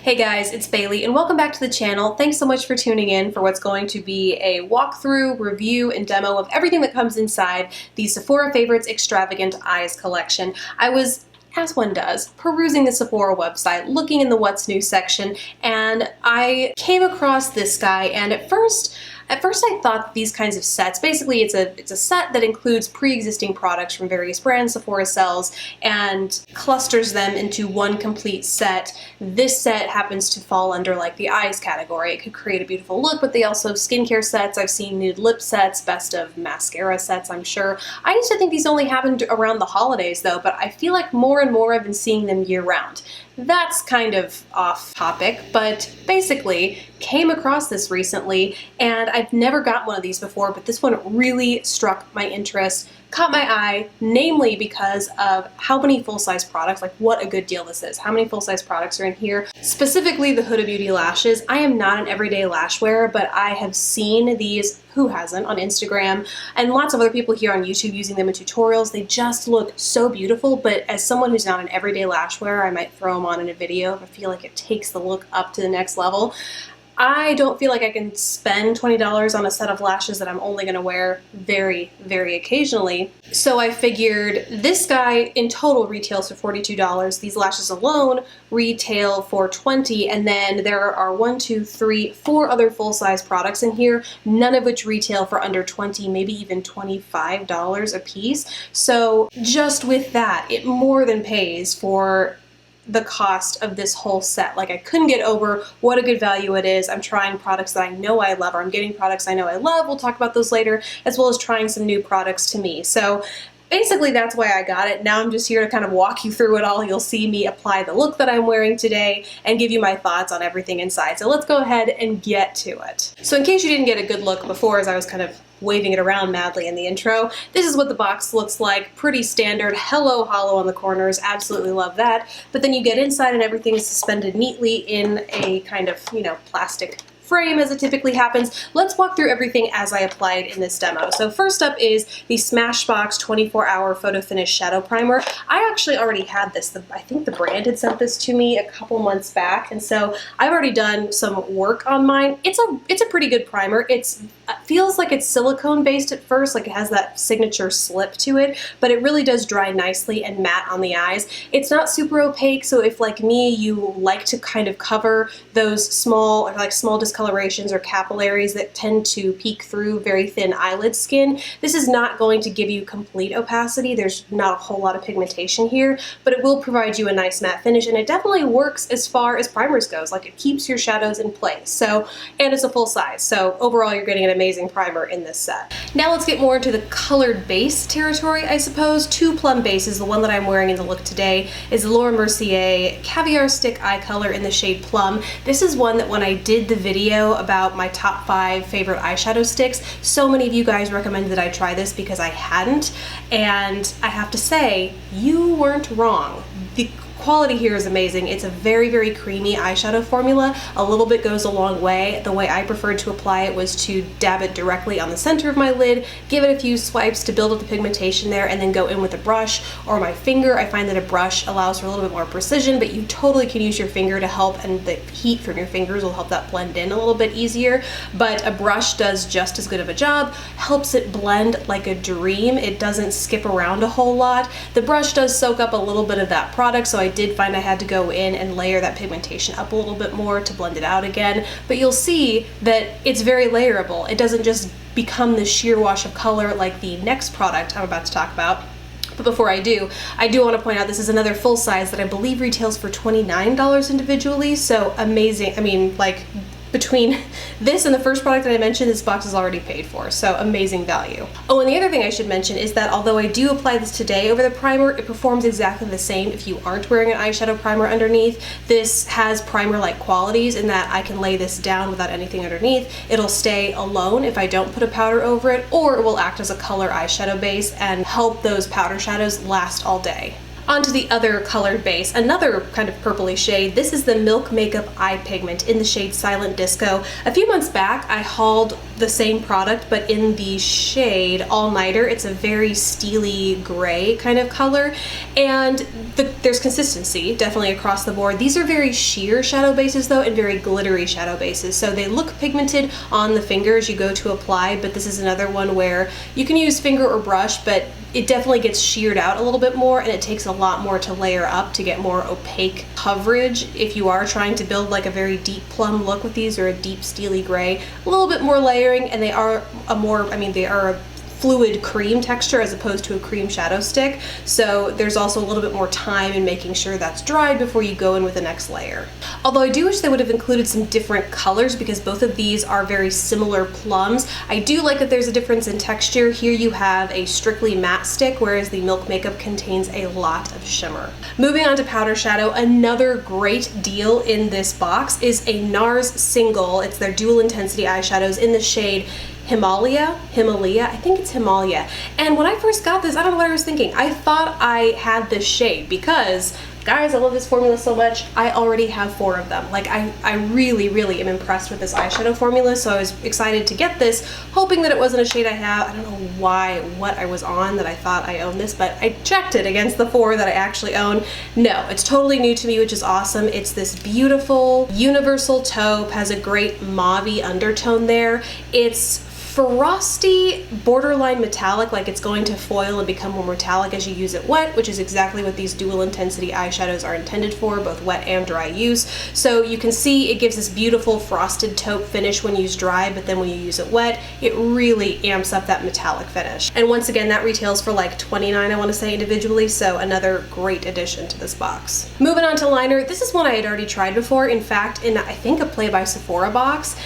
Hey guys, it's Bailey and welcome back to the channel. Thanks so much for tuning in for what's going to be a walkthrough, review, and demo of everything that comes inside the Sephora Favorites Extravagant Eyes collection. I was, as one does, perusing the Sephora website, looking in the What's New section, and I came across this guy, and at first I thought these kinds of sets, basically it's a set that includes pre-existing products from various brands Sephora sells and clusters them into one complete set. This set happens to fall under like the eyes category. It could create a beautiful look, but they also have skincare sets. I've seen nude lip sets, best of mascara sets, I'm sure. I used to think these only happened around the holidays though, but I feel like more and more I've been seeing them year round. That's kind of off topic, but basically came across this recently and I've never got one of these before, but this one really struck my interest, caught my eye, namely because of how many full-size products, like what a good deal this is, how many full-size products are in here. Specifically the Huda Beauty lashes. I am not an everyday lash wearer, but I have seen these, who hasn't, on Instagram, and lots of other people here on YouTube using them in tutorials. They just look so beautiful, but as someone who's not an everyday lash wearer, I might throw them on in a video if I feel like it takes the look up to the next level. I don't feel like I can spend $20 on a set of lashes that I'm only going to wear very, very occasionally. So I figured this guy in total retails for $42. These lashes alone retail for $20, and then there are 4 other full-size products in here, none of which retail for under $20, maybe even $25 a piece. So just with that, it more than pays for the cost of this whole set. Like, I couldn't get over what a good value it is. I'm trying products that I know I love, or I'm getting products I know I love. We'll talk about those later, as well as trying some new products to me. So basically that's why I got it. Now I'm just here to kind of walk you through it all. You'll see me apply the look that I'm wearing today and give you my thoughts on everything inside. So let's go ahead and get to it. So in case you didn't get a good look before, as I was kind of waving it around madly in the intro, this is what the box looks like. Pretty standard. Hello hollow on the corners. Absolutely love that. But then you get inside and everything is suspended neatly in a kind of, you know, plastic frame as it typically happens. Let's walk through everything as I applied in this demo. So first up is the Smashbox 24-hour Photo Finish Shadow Primer. I actually already had this. I think the brand had sent this to me a couple months back, and so I've already done some work on mine. It's a pretty good primer. It feels like it's silicone based at first, like it has that signature slip to it, but it really does dry nicely and matte on the eyes. It's not super opaque, so if like me, you like to kind of cover those small discolorations or capillaries that tend to peek through very thin eyelid skin, this is not going to give you complete opacity. There's not a whole lot of pigmentation here, but it will provide you a nice matte finish, and it definitely works as far as primers goes. Like, it keeps your shadows in place. So, and it's a full size, so overall you're getting an amazing primer in this set. Now let's get more into the colored base territory, I suppose. 2 plum bases. The one that I'm wearing in the look today is the Mercier Caviar Stick Eye Color in the shade Plum. This is one that when I did the video about my top 5 favorite eyeshadow sticks, so many of you guys recommended that I try this because I hadn't, and I have to say, you weren't wrong. The quality here is amazing. It's a very, very creamy eyeshadow formula. A little bit goes a long way. The way I preferred to apply it was to dab it directly on the center of my lid, give it a few swipes to build up the pigmentation there, and then go in with a brush or my finger. I find that a brush allows for a little bit more precision, but you totally can use your finger to help, and the heat from your fingers will help that blend in a little bit easier. But a brush does just as good of a job, helps it blend like a dream. It doesn't skip around a whole lot. The brush does soak up a little bit of that product, so I did find I had to go in and layer that pigmentation up a little bit more to blend it out again, but you'll see that it's very layerable. It doesn't just become this sheer wash of color like the next product I'm about to talk about. But before I do want to point out this is another full size that I believe retails for $29 individually, so amazing. I mean, like, between this and the first product that I mentioned, this box is already paid for, so amazing value. Oh, and the other thing I should mention is that although I do apply this today over the primer, it performs exactly the same if you aren't wearing an eyeshadow primer underneath. This has primer-like qualities in that I can lay this down without anything underneath. It'll stay alone if I don't put a powder over it, or it will act as a color eyeshadow base and help those powder shadows last all day. Onto the other colored base, another kind of purpley shade. This is the Milk Makeup Eye Pigment in the shade Silent Disco. A few months back, I hauled the same product, but in the shade All Nighter. It's a very steely gray kind of color, and there's consistency definitely across the board. These are very sheer shadow bases though, and very glittery shadow bases. So they look pigmented on the finger as you go to apply, but this is another one where you can use finger or brush, but it definitely gets sheared out a little bit more, and it takes a lot more to layer up to get more opaque coverage. If you are trying to build like a very deep plum look with these, or a deep steely gray, a little bit more layering, and they are they are a fluid cream texture as opposed to a cream shadow stick. So there's also a little bit more time in making sure that's dried before you go in with the next layer. Although I do wish they would have included some different colors, because both of these are very similar plums. I do like that there's a difference in texture. Here you have a strictly matte stick, whereas the Milk Makeup contains a lot of shimmer. Moving on to powder shadow, another great deal in this box is a NARS single. It's their dual intensity eyeshadows in the shade Himalaya, I think it's Himalaya. And when I first got this, I don't know what I was thinking. I thought I had this shade because, guys, I love this formula so much. I already have 4 of them. Like, I really, really am impressed with this eyeshadow formula, so I was excited to get this, hoping that it wasn't a shade I have. I don't know what I was on that I thought I owned this, but I checked it against the 4 that I actually own. No, it's totally new to me, which is awesome. It's this beautiful universal taupe, has a great mauve-y undertone there. It's frosty, borderline metallic, like it's going to foil and become more metallic as you use it wet, which is exactly what these dual intensity eyeshadows are intended for, both wet and dry use. So you can see it gives this beautiful frosted taupe finish when used dry, but then when you use it wet, it really amps up that metallic finish. And once again, that retails for like $29, I want to say, individually, so another great addition to this box. Moving on to liner, this is one I had already tried before, in fact, in I think a Play by Sephora box,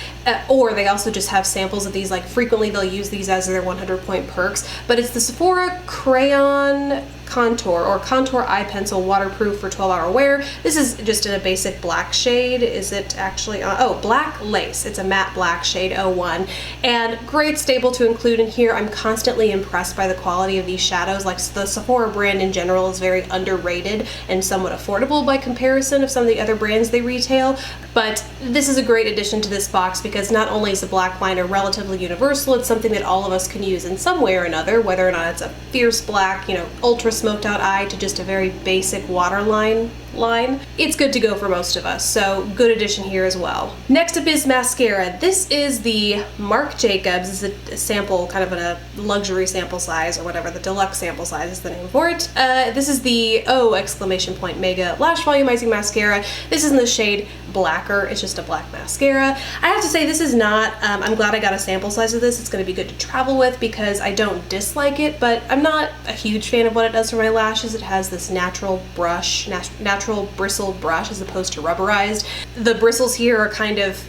or they also just have samples of these. Like, frequently they'll use these as their 100 point perks, but it's the Sephora Crayon Contour, or Contour Eye Pencil, waterproof for 12-hour wear. This is just in a basic black shade. Is it actually, oh, Black Lace. It's a matte black shade, 01, and great staple to include in here. I'm constantly impressed by the quality of these shadows. Like, the Sephora brand in general is very underrated and somewhat affordable by comparison of some of the other brands they retail, but this is a great addition to this box because not only is the black liner relatively universal, it's something that all of us can use in some way or another, whether or not it's a fierce black, ultra smoked out eye, to just a very basic waterline line. It's good to go for most of us, so good addition here as well. Next up is mascara. This is the Marc Jacobs. This is a sample, kind of a luxury sample size, or whatever, the deluxe sample size is the name for it. This is the Mega Lash Volumizing Mascara. This is in the shade Blacker. It's just a black mascara. I have to say, this is not, I'm glad I got a sample size of this. It's going to be good to travel with because I don't dislike it, but I'm not a huge fan of what it does for my lashes. It has this natural brush, natural bristled brush as opposed to rubberized. The bristles here are kind of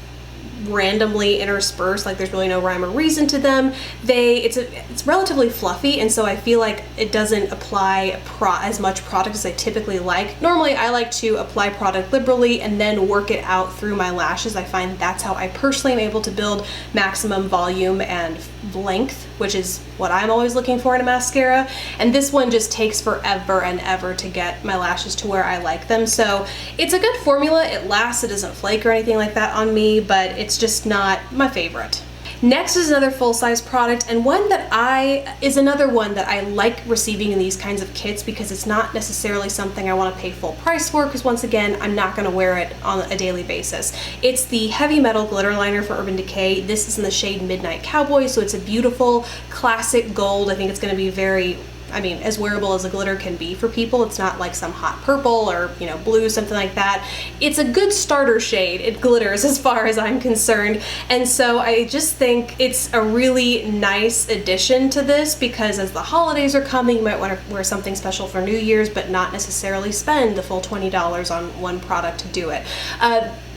randomly interspersed, like there's really no rhyme or reason to them. It's relatively fluffy, and so I feel like it doesn't apply as much product as I typically like. Normally I like to apply product liberally and then work it out through my lashes. I find that's how I personally am able to build maximum volume and length, which is what I'm always looking for in a mascara, and this one just takes forever and ever to get my lashes to where I like them. So it's a good formula. It lasts, it doesn't flake or anything like that on me, but it's just not my favorite. Next is another full-size product, and another one that I like receiving in these kinds of kits because it's not necessarily something I want to pay full price for, because once again, I'm not going to wear it on a daily basis. It's the Heavy Metal Glitter Liner for Urban Decay. This is in the shade Midnight Cowboy, so it's a beautiful classic gold. I think it's going to be very, as wearable as a glitter can be for people. It's not like some hot purple or, blue, something like that. It's a good starter shade. It glitters as far as I'm concerned. And so I just think it's a really nice addition to this, because as the holidays are coming, you might want to wear something special for New Year's, but not necessarily spend the full $20 on one product to do it.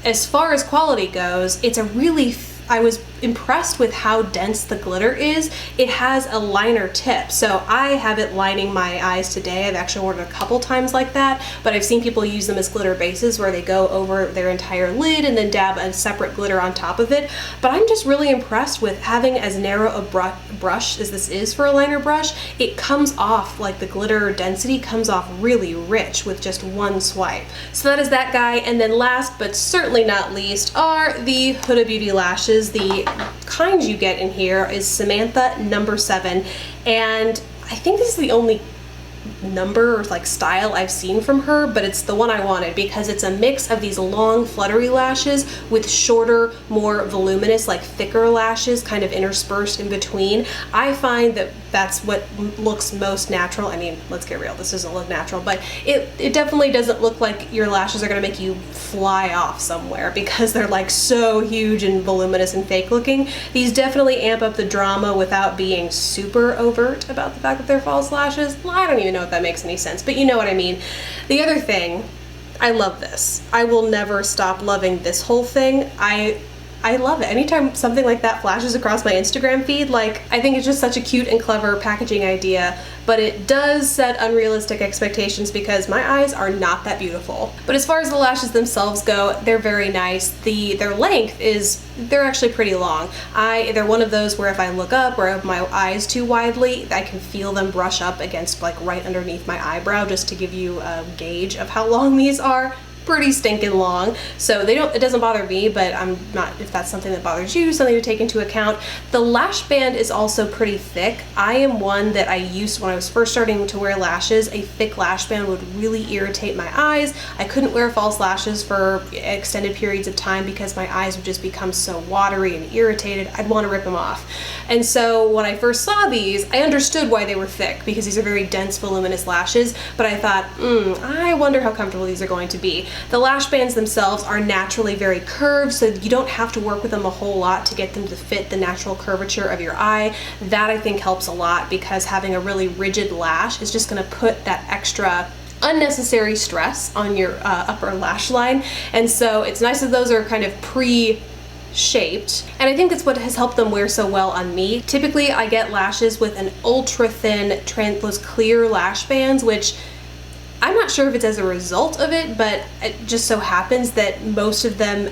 As far as quality goes, it's a really I was impressed with how dense the glitter is. It has a liner tip, so I have it lining my eyes today. I've actually worn it a couple times like that, but I've seen people use them as glitter bases where they go over their entire lid and then dab a separate glitter on top of it. But I'm just really impressed with having as narrow a brush as this is for a liner brush. It comes off, like the glitter density comes off really rich with just one swipe. So that is that guy, and then last but certainly not least are the Huda Beauty lashes. The kind you get in here is Samantha No. 7, and I think this is the only number or like style I've seen from her, but it's the one I wanted because it's a mix of these long fluttery lashes with shorter, more voluminous, like thicker lashes kind of interspersed in between. I find that that's what looks most natural. I mean, let's get real, this doesn't look natural, but it definitely doesn't look like your lashes are gonna make you fly off somewhere because they're like so huge and voluminous and fake looking. These definitely amp up the drama without being super overt about the fact that they're false lashes. Well, I don't even know if that makes any sense, but you know what I mean. The other thing, I love this. I will never stop loving this whole thing. I love it. Anytime something like that flashes across my Instagram feed, like, I think it's just such a cute and clever packaging idea, but it does set unrealistic expectations because my eyes are not that beautiful. But as far as the lashes themselves go, they're very nice. Their length is, they're actually pretty long. They're one of those where if I look up or I have my eyes too widely, I can feel them brush up against like right underneath my eyebrow, just to give you a gauge of how long these are. Pretty stinking long, so it doesn't bother me, but I'm not, if that's something that bothers you, something to take into account. The lash band is also pretty thick. I am one that I used when I was first starting to wear lashes. A thick lash band would really irritate my eyes. I couldn't wear false lashes for extended periods of time because my eyes would just become so watery and irritated. I'd want to rip them off. And so when I first saw these, I understood why they were thick because these are very dense, voluminous lashes, but I thought, I wonder how comfortable these are going to be. The lash bands themselves are naturally very curved, so you don't have to work with them a whole lot to get them to fit the natural curvature of your eye. That I think helps a lot because having a really rigid lash is just going to put that extra unnecessary stress on your upper lash line. And so it's nice that those are kind of shaped, and I think that's what has helped them wear so well on me. Typically I get lashes with an ultra thin those clear lash bands, which I'm not sure if it's as a result of it, but it just so happens that most of them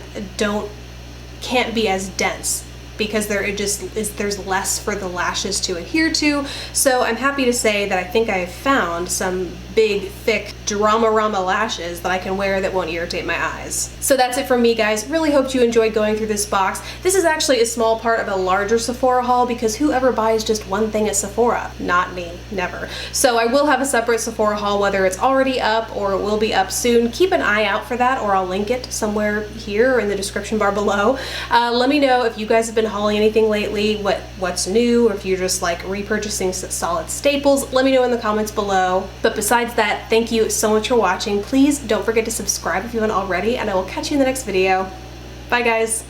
can't be as dense because there's less for the lashes to adhere to. So I'm happy to say that I think I have found some big, thick drama-rama lashes that I can wear that won't irritate my eyes. So that's it from me, guys. Really hoped you enjoyed going through this box. This is actually a small part of a larger Sephora haul because whoever buys just one thing at Sephora? Not me, never. So I will have a separate Sephora haul, whether it's already up or it will be up soon. Keep an eye out for that, or I'll link it somewhere here or in the description bar below. Let me know if you guys have been hauling anything lately, what's new, or if you're just like repurchasing solid staples. Let me know in the comments below. But besides that, thank you so much for watching. Please don't forget to subscribe if you haven't already, and I will catch you in the next video. Bye, guys.